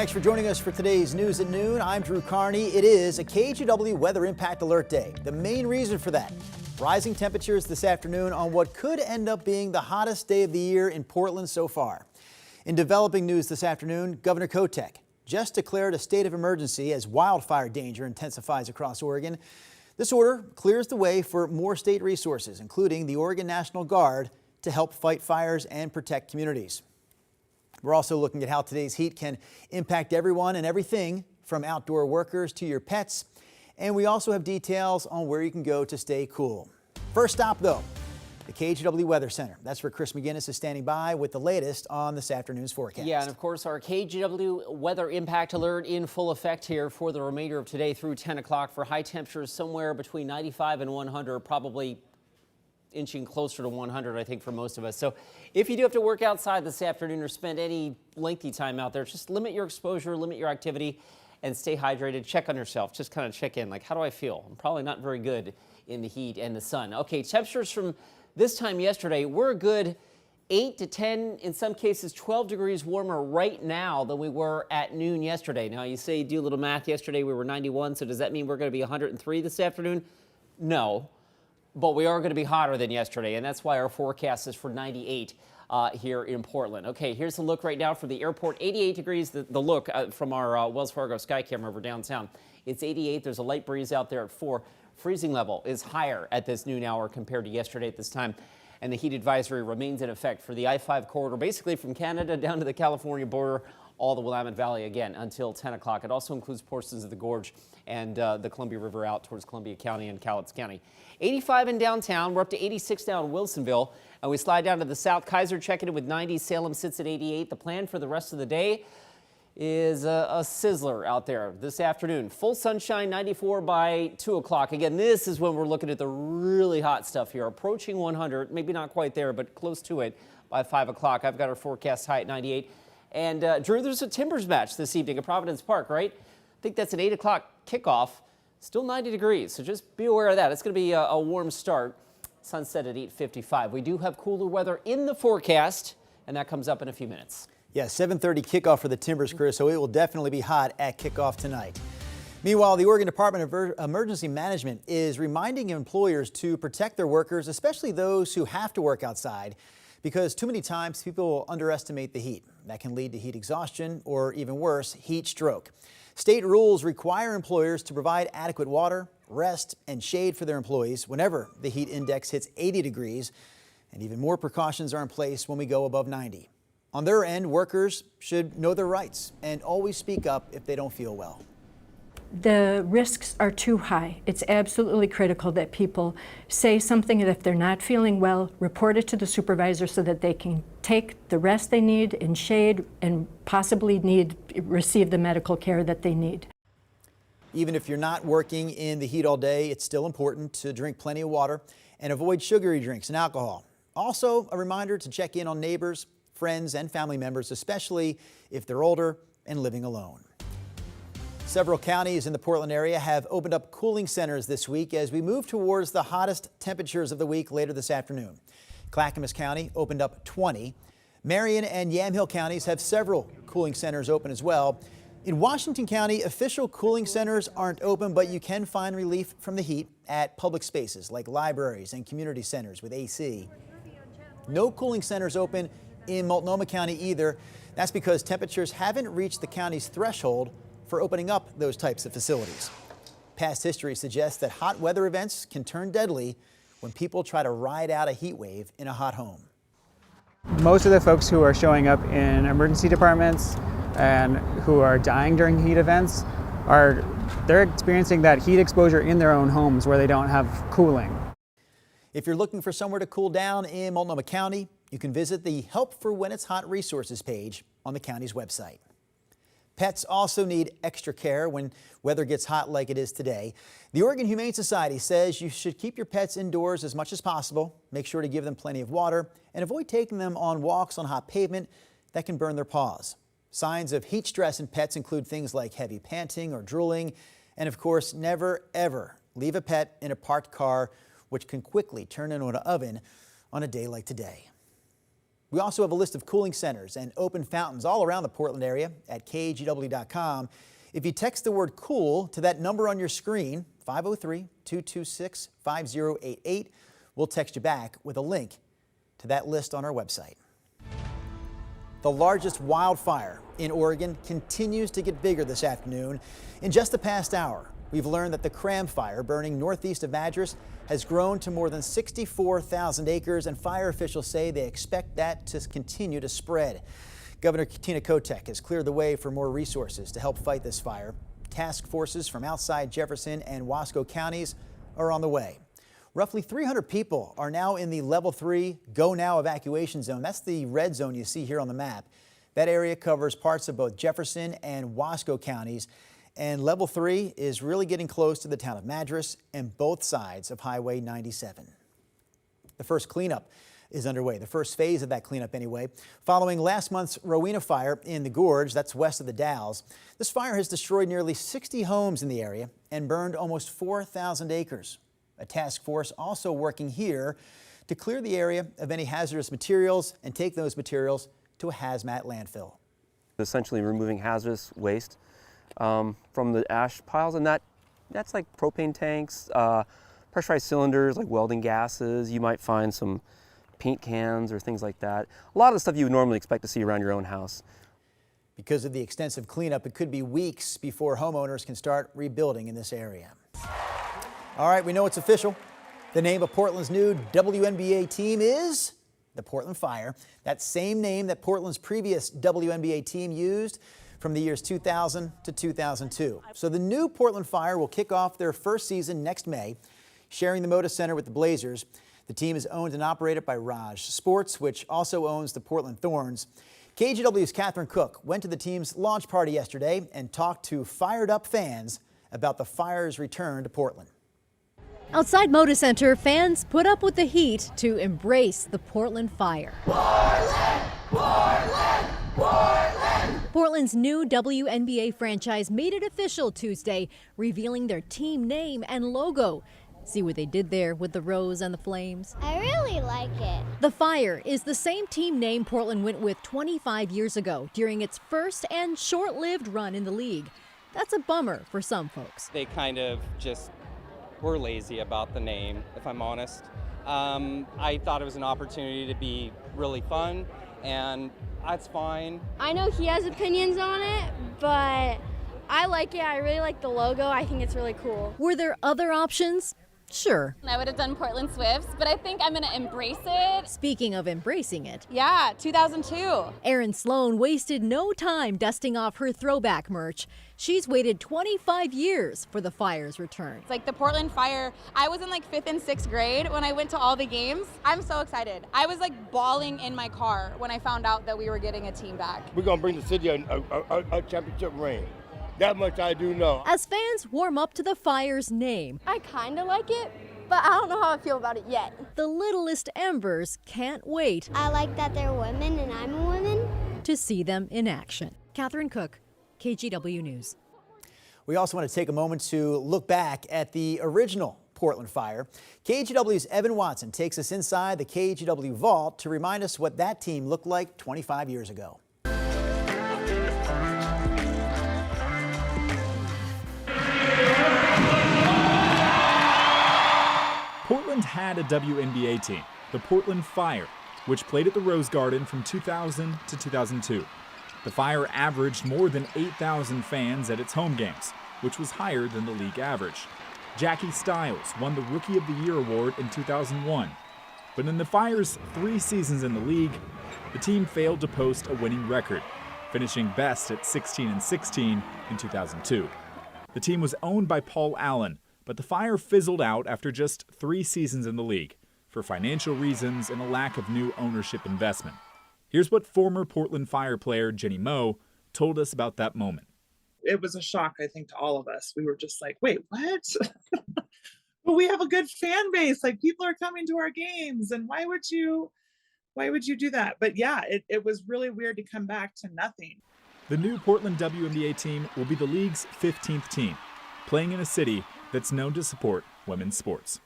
Thanks for joining us for today's News at Noon. I'm Drew Carney. It is a KGW Weather Impact Alert Day. The main reason for that, rising temperatures this afternoon on what could end up being the hottest day of the year in Portland so far. In developing news this afternoon, Governor Kotek just declared a state of emergency as wildfire danger intensifies across Oregon. This order clears the way for more state resources, including the Oregon National Guard, to help fight fires and protect communities. We're also looking at how today's heat can impact everyone and everything from outdoor workers to your pets. And we also have details on where you can go to stay cool. First stop, though, the KGW Weather Center. That's where Chris McGinnis is standing by with the latest on this afternoon's forecast. Yeah, and of course, our KGW Weather Impact Alert in full effect here for the remainder of today through 10 o'clock for high temperatures somewhere between 95 and 100, probably inching closer to 100, I think, for most of us. So if you do have to work outside this afternoon or spend any lengthy time out there, just limit your exposure, limit your activity, and stay hydrated. Check on yourself. Just kind of check in. Like, how do I feel? I'm probably not very good in the heat and the sun. Okay, temperatures from this time yesterday, we're a good 8 to 10, in some cases 12 degrees warmer right now than we were at noon yesterday. Now, you say, do a little math. Yesterday we were 91, so does that mean we're going to be 103 this afternoon? No. But we are going to be hotter than yesterday, and that's why our forecast is for 98 here in Portland. Okay, here's a look right now for the airport. 88 degrees, the look from our Wells Fargo sky camera over downtown. It's 88. There's a light breeze out there at 4. Freezing level is higher at this noon hour compared to yesterday at this time. And the heat advisory remains in effect for the I-5 corridor, basically from Canada down to the California border, all the Willamette Valley again until 10 o'clock. It also includes portions of the Gorge and the Columbia River out towards Columbia County and Cowlitz County. 85 in downtown. We're up to 86 now in Wilsonville. And we slide down to the south. Kaiser checking in with 90. Salem sits at 88. The plan for the rest of the day is a sizzler out there this afternoon. Full sunshine, 94 by 2 o'clock. Again, this is when we're looking at the really hot stuff here. Approaching 100, maybe not quite there, but close to it by 5 o'clock. I've got our forecast high at 98. And Drew, there's a Timbers match this evening at Providence Park, right? I think that's an 8 o'clock kickoff. Still 90 degrees, so just be aware of that. It's going to be a warm start. Sunset at 8:55. We do have cooler weather in the forecast, and that comes up in a few minutes. Yeah, 7:30 kickoff for the Timbers crew, so it will definitely be hot at kickoff tonight. Meanwhile, the Oregon Department of Emergency Management is reminding employers to protect their workers, especially those who have to work outside, because too many times people underestimate the heat. That can lead to heat exhaustion or, even worse, heat stroke. State rules require employers to provide adequate water, rest, and shade for their employees whenever the heat index hits 80 degrees, and even more precautions are in place when we go above 90. On their end, workers should know their rights and always speak up if they don't feel well. The risks are too high. It's absolutely critical that people say something, and if they're not feeling well, report it to the supervisor so that they can take the rest they need in shade and possibly receive the medical care that they need. Even if you're not working in the heat all day, it's still important to drink plenty of water and avoid sugary drinks and alcohol. Also, a reminder to check in on neighbors, friends, and family members, especially if they're older and living alone. Several counties in the Portland area have opened up cooling centers this week as we move towards the hottest temperatures of the week later this afternoon. Clackamas County opened up 20. Marion and Yamhill counties have several cooling centers open as well. In Washington County, official cooling centers aren't open, but you can find relief from the heat at public spaces like libraries and community centers with AC. No cooling centers open in Multnomah County either. That's because temperatures haven't reached the county's threshold for opening up those types of facilities. Past history suggests that hot weather events can turn deadly when people try to ride out a heat wave in a hot home. Most of the folks who are showing up in emergency departments and who are dying during heat events they're experiencing that heat exposure in their own homes where they don't have cooling. If you're looking for somewhere to cool down in Multnomah County, you can visit the Help for When It's Hot resources page on the county's website. Pets also need extra care when weather gets hot like it is today. The Oregon Humane Society says you should keep your pets indoors as much as possible. Make sure to give them plenty of water and avoid taking them on walks on hot pavement that can burn their paws. Signs of heat stress in pets include things like heavy panting or drooling. And of course, never ever leave a pet in a parked car, which can quickly turn into an oven on a day like today. We also have a list of cooling centers and open fountains all around the Portland area at KGW.com. If you text the word cool to that number on your screen, 503-226-5088, we'll text you back with a link to that list on our website. The largest wildfire in Oregon continues to get bigger this afternoon. In just the past hour, we've learned that the Cram Fire burning northeast of Madras has grown to more than 64,000 acres, and fire officials say they expect that to continue to spread. Governor Tina Kotek has cleared the way for more resources to help fight this fire. Task forces from outside Jefferson and Wasco counties are on the way. Roughly 300 people are now in the level 3 Go Now evacuation zone. That's the red zone you see here on the map. That area covers parts of both Jefferson and Wasco counties. And level 3 is really getting close to the town of Madras and both sides of Highway 97. The first cleanup is underway, the first phase of that cleanup anyway, following last month's Rowena fire in the Gorge, that's west of the Dalles. This fire has destroyed nearly 60 homes in the area and burned almost 4,000 acres. A task force also working here to clear the area of any hazardous materials and take those materials to a hazmat landfill. Essentially removing hazardous waste from the ash piles, and that's like propane tanks, pressurized cylinders like welding gases. You might find some paint cans or things like that. A lot of the stuff you would normally expect to see around your own house. Because of the extensive cleanup, it could be weeks before homeowners can start rebuilding in this area. All right, we know it's official. The name of Portland's new WNBA team is the Portland Fire. That same name that Portland's previous WNBA team used from the years 2000 to 2002. So the new Portland Fire will kick off their first season next May, sharing the Moda Center with the Blazers. The team is owned and operated by Raj Sports, which also owns the Portland Thorns. KGW's Catherine Cook went to the team's launch party yesterday and talked to fired up fans about the Fire's return to Portland. Outside Moda Center, fans put up with the heat to embrace the Portland Fire. Portland! Portland! Portland! Portland's new WNBA franchise made it official Tuesday, revealing their team name and logo. See what they did there with the rose and the flames? I really like it. The Fire is the same team name Portland went with 25 years ago during its first and short-lived run in the league. That's a bummer for some folks. They kind of just were lazy about the name, if I'm honest. I thought it was an opportunity to be really fun, and that's fine. I know he has opinions on it, but I like it. I really like the logo. I think it's really cool. Were there other options? Sure. I would have done Portland Swifts, but I think I'm going to embrace it. Speaking of embracing it. Yeah, 2002. Erin Sloan wasted no time dusting off her throwback merch. She's waited 25 years for the Fire's return. It's like the Portland Fire. I was in like 5th and 6th grade when I went to all the games. I'm so excited. I was like bawling in my car when I found out that we were getting a team back. We're going to bring the city a championship ring. That much I do know. As fans warm up to the Fire's name, I kind of like it, but I don't know how I feel about it yet. the littlest embers can't wait I like that they're women and I'm a woman. to see them in action. Catherine Cook, KGW News. We also want to take a moment to look back at the original Portland Fire. KGW's Evan Watson takes us inside the KGW vault to remind us what that team looked like 25 years ago. Portland had a WNBA team, the Portland Fire, which played at the Rose Garden from 2000 to 2002. The Fire averaged more than 8,000 fans at its home games, which was higher than the league average. Jackie Stiles won the Rookie of the Year award in 2001. But in the Fire's 3 seasons in the league, the team failed to post a winning record, finishing best at 16-16 in 2002. The team was owned by Paul Allen, but the Fire fizzled out after just 3 seasons in the league for financial reasons and a lack of new ownership investment. Here's what former Portland Fire player Jenny Moe told us about that moment. It was a shock, I think, to all of us. We were just like, wait, what? But we have a good fan base. Like, people are coming to our games, and why would you do that? But yeah, it was really weird to come back to nothing. The new Portland WNBA team will be the league's 15th team, playing in a city that's known to support women's sports.